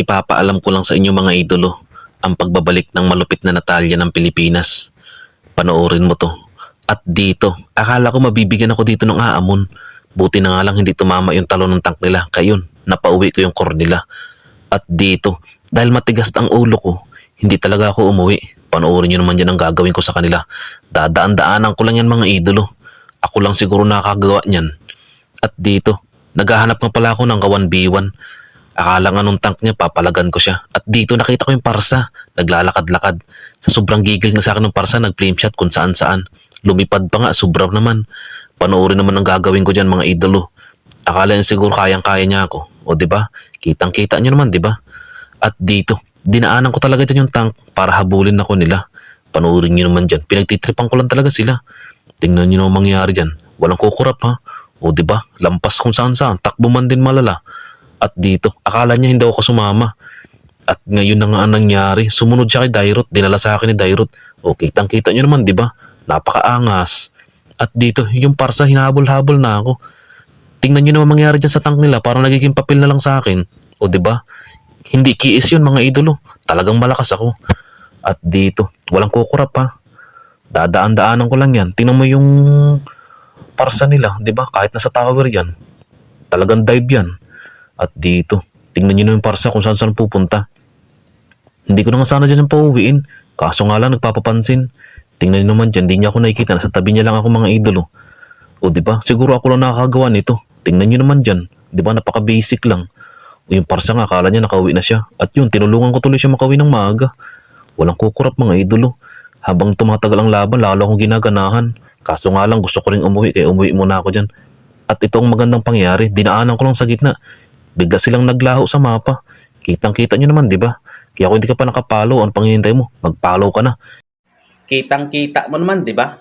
ipapaalam ko lang sa inyo mga idolo ang pagbabalik ng malupit na Natalia ng Pilipinas. Panoorin mo to. At dito, akala ko mabibigyan ako dito ng aamon. Buti na nga lang hindi tumama yung talon ng tank nila. Kaya yun, napauwi ko yung core nila. At dito, dahil matigas ang ulo ko, hindi talaga ako umuwi. Panoorin nyo naman yan ang gagawin ko sa kanila. Dadaan-daanan ko lang yan mga idolo. Ako lang siguro nakakagawa niyan. At dito, naghahanap nga pala ako ng ka-1v1. Akala nga nung tank niya papalagan ko siya. At dito nakita ko yung parsa. Naglalakad-lakad. Sa sobrang gigil nga sa akin ng parsa, nag-flame shot kung saan-saan. Lumipad pa nga, sobra naman. Panoorin naman ang gagawin ko dyan mga idolo. Akala niya siguro kayang-kaya niya ako. O diba? Kitang-kita nyo naman diba? At dito, dinaanan ko talaga dyan yung tank para habulin ako nila. Panoorin nyo naman dyan. Pinagtitripan ko lang talaga sila. Tingnan nyo naman mangyayari dyan. Walang kukurap ha. O diba? Lampas kung saan-saan. Takbo man din malala. At dito, akala niya hindi ako sumama. At ngayon na nga ang nangyari. Sumunod siya kay Dairot. Dinala sa akin ni Dairot. O kitang-kita nyo naman diba? Napakaangas. At dito, yung parsa hinabol-habol na ako. Tingnan nyo naman mangyari dyan sa tank nila. Parang nagiging papel na lang sa akin. O diba? Hindi kiis yun mga idolo. Talagang malakas ako. At dito, walang kukurap ha. Dadaan-daanan ko lang yan. Tingnan mo yung parsa nila. Diba? Kahit nasa tower yan. Talagang dive yan. At dito, tingnan nyo na yung parsa kung saan pupunta. Hindi ko na nga sana dyan pauwiin. Kaso nga lang nagpapapansin. Tingnan nyo naman dyan, di niya ako nakikita. Nasa tabi niya lang ako mga idolo. O diba, siguro ako lang nakakagawa nito. Tingnan nyo naman dyan. Diba, napaka-basic lang. O yung parsa nga, akala niya nakauwi na siya. At yun, tinulungan ko tuloy siya makauwi ng maaga. Walang kukurap mga idolo. Habang tumatagal ang laban, lalo akong ginaganahan. Kaso nga lang, gusto ko rin umuwi, kaya umuwi muna ako dyan. At ito ang magandang pangyari, dinaanan ko lang sa gitna. Bigla silang naglaho sa mapa. Kitang-kita nyo naman, di ba? Kaya kung hindi ka pa nakapalo, ang panghihintay mo, mag-follow ka na. Kitang-kita mo naman, di ba?